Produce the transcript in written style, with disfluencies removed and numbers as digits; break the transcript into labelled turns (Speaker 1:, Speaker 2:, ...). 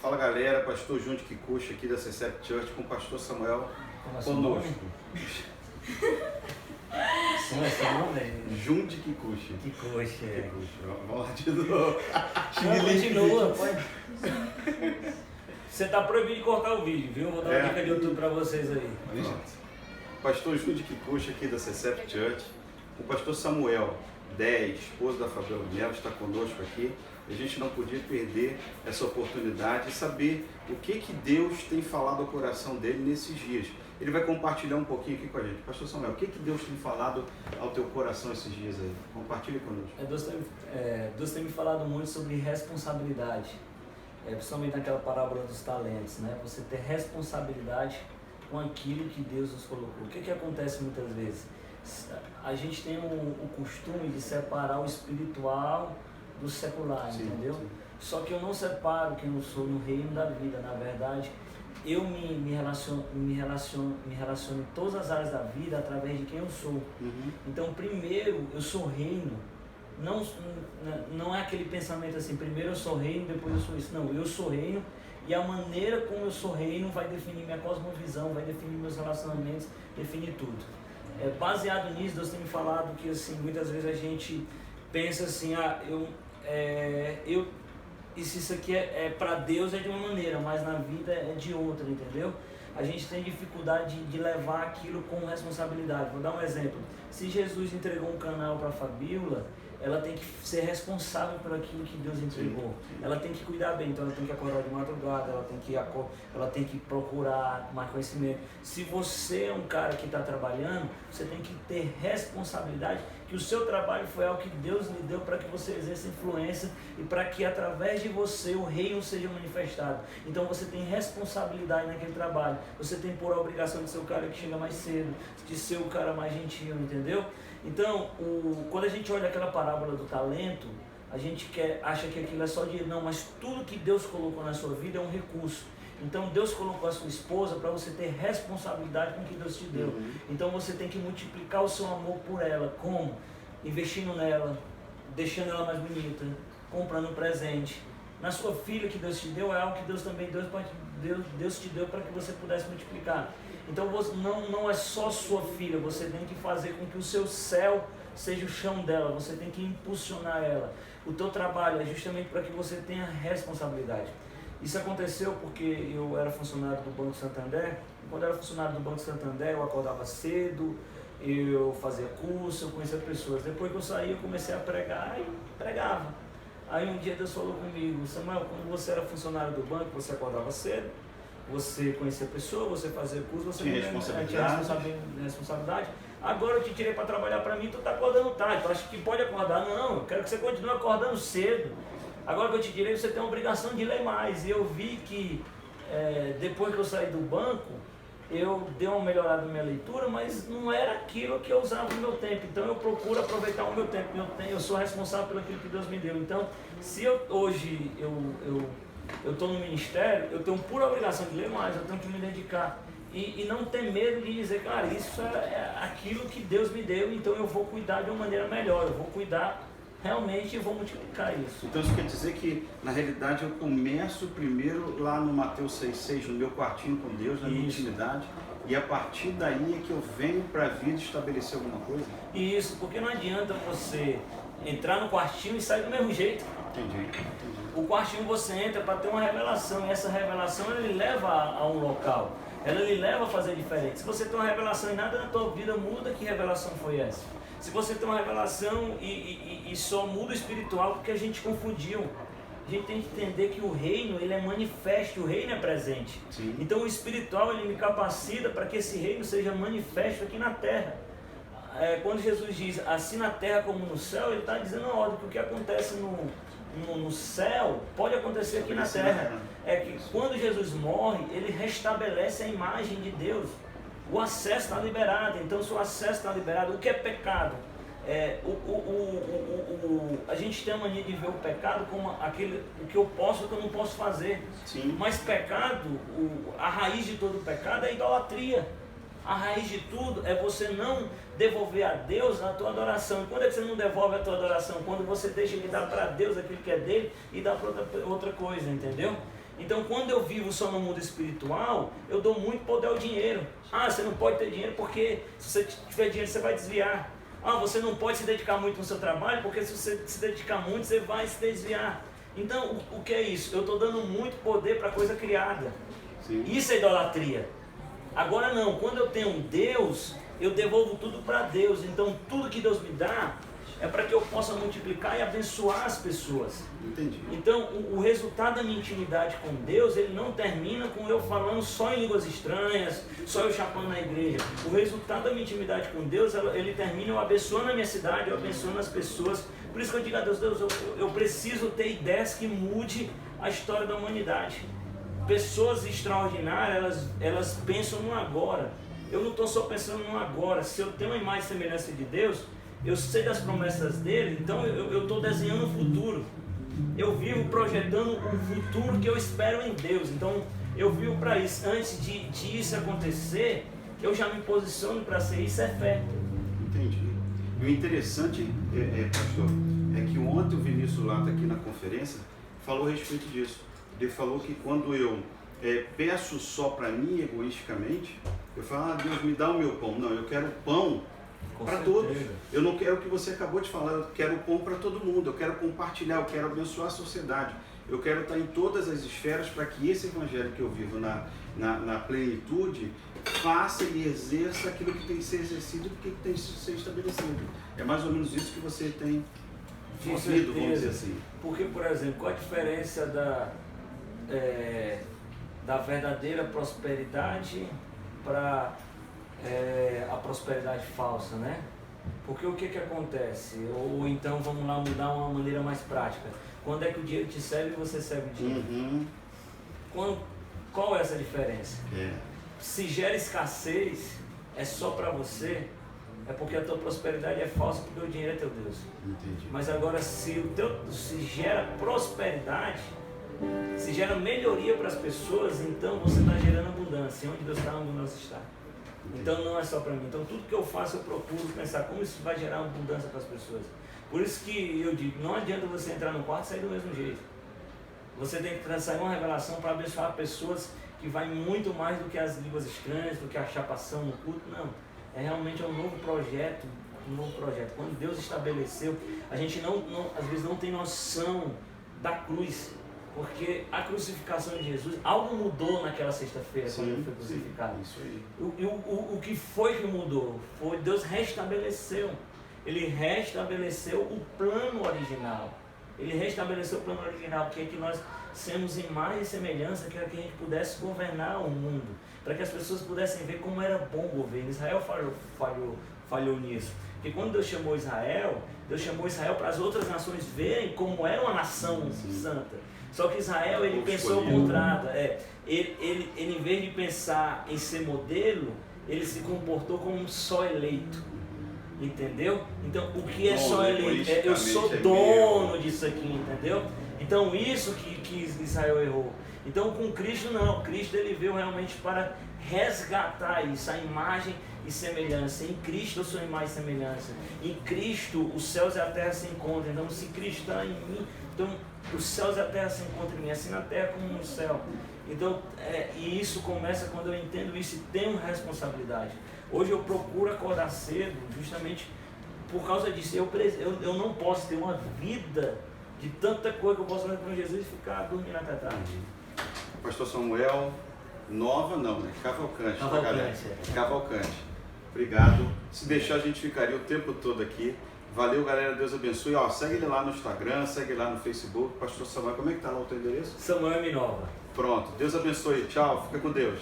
Speaker 1: Fala galera, pastor Junde Kikuchi aqui da CCEP Church com o pastor Samuel conosco.
Speaker 2: Como é seu nome?
Speaker 1: Junde Kikuchi.
Speaker 2: Kikuchi, é.
Speaker 1: Vamos lá de novo.
Speaker 2: Continua, pode. Você tá proibido de cortar o vídeo, viu? Vou dar uma dica de YouTube pra vocês aí.
Speaker 1: Pastor Junde Kikuchi aqui da CCEP Church. O pastor Samuel 10, esposo da Fabiola Melo, está conosco aqui. A gente não podia perder essa oportunidade de saber o que Deus tem falado ao coração dele nesses dias. Ele vai compartilhar um pouquinho aqui com a gente. Pastor Samuel, o que Deus tem falado ao teu coração esses dias aí? Compartilhe conosco.
Speaker 2: Deus tem me falado muito sobre responsabilidade, principalmente naquela parábola dos talentos, né? Você ter responsabilidade com aquilo que Deus nos colocou. O que acontece muitas vezes? A gente tem o costume de separar o espiritual do secular, sim, entendeu? Sim. Só que eu não separo quem eu sou no reino da vida. Na verdade, eu me relaciono em todas as áreas da vida através de quem eu sou. Uhum. Então, primeiro, eu sou reino. Não é aquele pensamento assim, primeiro eu sou reino, depois eu sou isso. Não, eu sou reino e a maneira como eu sou reino vai definir minha cosmovisão, vai definir meus relacionamentos, definir tudo. Baseado nisso, Deus tem me falado que assim, muitas vezes a gente pensa assim, isso aqui é para Deus é de uma maneira, mas na vida é de outra, entendeu? A gente tem dificuldade de levar aquilo com responsabilidade. Vou dar um exemplo. Se Jesus entregou um canal para a Fabiola, ela tem que ser responsável por aquilo que Deus entregou. Ela tem que cuidar bem, então ela tem que acordar de madrugada, ela tem que procurar mais conhecimento. Se você é um cara que está trabalhando, você tem que ter responsabilidade que o seu trabalho foi algo que Deus lhe deu para que você exerça influência e para que através de você o reino seja manifestado. Então você tem responsabilidade naquele trabalho. Você tem por obrigação de ser o cara que chega mais cedo, de ser o cara mais gentil, entendeu? Então, quando a gente olha aquela parábola do talento, a gente acha que aquilo é só dinheiro. Não, mas tudo que Deus colocou na sua vida é um recurso. Então Deus colocou a sua esposa para você ter responsabilidade com o que Deus te deu. Uhum. Então você tem que multiplicar o seu amor por ela. Como? Investindo nela, deixando ela mais bonita, comprando um presente. Na sua filha que Deus te deu é algo que Deus também Deus te deu para que você pudesse multiplicar. Então não é só sua filha, você tem que fazer com que o seu céu seja o chão dela, você tem que impulsionar ela. O teu trabalho é justamente para que você tenha responsabilidade. Isso aconteceu porque eu era funcionário do Banco Santander. Quando eu era funcionário do Banco Santander, eu acordava cedo, eu fazia curso, eu conhecia pessoas. Depois que eu saí, eu comecei a pregar e pregava. Aí um dia Deus falou comigo: Samuel, quando você era funcionário do banco, você acordava cedo, você conhecia pessoas, você fazia curso, você tinha responsabilidade. Agora eu te tirei para trabalhar para mim, tu está acordando tarde, tu acha que pode acordar? Não, eu quero que você continue acordando cedo. Agora que eu te tirei, você tem a obrigação de ler mais. E eu vi que depois que eu saí do banco, eu dei uma melhorada na minha leitura, mas não era aquilo que eu usava no meu tempo. Então eu procuro aproveitar o meu tempo. Eu sou responsável pelo aquilo que Deus me deu. Então, se hoje eu estou no ministério, eu tenho pura obrigação de ler mais, eu tenho que me dedicar. E não ter medo de dizer, cara, isso é aquilo que Deus me deu, então eu vou cuidar de uma maneira melhor, eu vou cuidar realmente e vou multiplicar isso.
Speaker 1: Então isso quer dizer que, na realidade, eu começo primeiro lá no Mateus 6,6, no meu quartinho com Deus, na minha intimidade, e a partir daí é que eu venho para a vida estabelecer alguma coisa?
Speaker 2: Isso, porque não adianta você entrar no quartinho e sair do mesmo jeito.
Speaker 1: Entendi.
Speaker 2: O quartinho você entra para ter uma revelação, e essa revelação ela lhe leva a um local, ela lhe leva a fazer diferente. Se você tem uma revelação e nada na tua vida muda, que revelação foi essa? Se você tem uma revelação e só muda o espiritual, porque a gente confundiu. A gente tem que entender que o reino ele é manifesto, o reino é presente. Sim. Então o espiritual ele me capacita para que esse reino seja manifesto aqui na terra. Quando Jesus diz assim na terra como no céu, ele está dizendo a ordem que o que acontece no céu pode acontecer aqui na terra. É que quando Jesus morre, ele restabelece a imagem de Deus. O acesso está liberado. Então se o acesso está liberado, o que é pecado? A gente tem a mania de ver o pecado como o que eu posso e o que eu não posso fazer. Sim. Mas pecado, a raiz de todo pecado é a idolatria. A raiz de tudo é você não devolver a Deus a tua adoração. E quando é que você não devolve a tua adoração? Quando você deixa de dar para Deus aquilo que é dele e dá para outra coisa, entendeu? Então, quando eu vivo só no mundo espiritual, eu dou muito poder ao dinheiro. Ah, você não pode ter dinheiro porque se você tiver dinheiro você vai desviar. Ah, você não pode se dedicar muito no seu trabalho porque se você se dedicar muito você vai se desviar. Então, o que é isso? Eu estou dando muito poder para coisa criada.
Speaker 1: Sim.
Speaker 2: Isso é idolatria. Agora não, quando eu tenho um Deus, eu devolvo tudo para Deus. Então, tudo que Deus me dá é para que eu possa multiplicar e abençoar as pessoas.
Speaker 1: Entendi.
Speaker 2: Então, o resultado da minha intimidade com Deus, ele não termina com eu falando só em línguas estranhas, só eu chapando na igreja. O resultado da minha intimidade com Deus, ele termina eu abençoando a minha cidade, eu abençoando as pessoas. Por isso que eu digo a Deus, eu preciso ter ideias que mude a história da humanidade. Pessoas extraordinárias, elas pensam no agora. Eu não estou só pensando no agora. Se eu tenho uma imagem e semelhança de Deus, eu sei das promessas dele, então eu estou desenhando o futuro. Eu vivo projetando o futuro que eu espero em Deus. Então eu vivo para isso. Antes de isso acontecer, eu já me posiciono para ser. Isso é fé.
Speaker 1: Entendi. E o interessante, pastor, é que ontem o Vinícius Lata aqui na conferência falou a respeito disso. Ele falou que quando eu peço só para mim, egoisticamente, eu falo, Deus, me dá o meu pão. Não, eu quero pão para todos. Eu não quero o que você acabou de falar, eu quero pão para todo mundo, eu quero compartilhar, eu quero abençoar a sociedade. Eu quero estar em todas as esferas para que esse evangelho que eu vivo na plenitude faça e exerça aquilo que tem que ser exercido e que tem que ser estabelecido. É mais ou menos isso que você tem vivido, vamos dizer assim.
Speaker 2: Porque, por exemplo, qual a diferença da verdadeira prosperidade para a prosperidade falsa, né? Porque o que acontece? Ou então, vamos lá mudar uma maneira mais prática. Quando é que o dinheiro te serve e você serve o dinheiro?
Speaker 1: Uhum.
Speaker 2: Qual é essa diferença? Se gera escassez, é só para você, é porque a tua prosperidade é falsa, porque o dinheiro é teu Deus.
Speaker 1: Entendi.
Speaker 2: Mas agora, se gera prosperidade, se gera melhoria para as pessoas, então você está gerando abundância. Onde Deus está, a abundância está. Então não é só para mim. Então tudo que eu faço eu procuro pensar como isso vai gerar abundância para as pessoas. Por isso que eu digo, não adianta você entrar no quarto e sair do mesmo jeito. Você tem que sair uma revelação para abençoar pessoas que vai muito mais do que as línguas estranhas, do que a chapação no culto. Não, é realmente um novo projeto. Quando Deus estabeleceu, a gente às vezes não tem noção da cruz. Porque a crucificação de Jesus, algo mudou naquela sexta-feira quando ele foi crucificado.
Speaker 1: Isso aí.
Speaker 2: O que foi que mudou? Foi Deus restabeleceu. Ele restabeleceu o plano original. Ele restabeleceu o plano original, que é que nós sermos imagem e semelhança, que era que a gente pudesse governar o mundo, para que as pessoas pudessem ver como era bom o governo. Israel falhou nisso. Porque quando Deus chamou Israel para as outras nações verem como era uma nação santa. Só que Israel, ele pensou o contrário. Ele, em vez de pensar em ser modelo, ele se comportou como um só eleito. Entendeu? Então, o que é só eleito? Eu sou dono disso aqui, entendeu? Então, isso que Israel errou. Então, com Cristo não. Cristo, ele veio realmente para resgatar isso, a imagem e semelhança. Em Cristo eu sou imagem e semelhança. Em Cristo os céus e a terra se encontram. Então, se Cristo está em mim, então os céus e a terra se encontram em mim, assim na terra como no céu. Então, e isso começa quando eu entendo isso e tenho responsabilidade. Hoje eu procuro acordar cedo justamente por causa disso. Eu não posso ter uma vida de tanta coisa que eu posso fazer com Jesus e ficar dormindo até tarde.
Speaker 1: Pastor Samuel, Nova não, né? Cavalcante. Cavalcante. Obrigado. Se deixar a gente ficaria o tempo todo aqui. Valeu, galera. Deus abençoe. Ó, segue ele lá no Instagram, segue lá no Facebook. Pastor Samuel, como é que tá lá o teu endereço?
Speaker 2: Samuel Minova.
Speaker 1: Pronto. Deus abençoe. Tchau. Fica com Deus.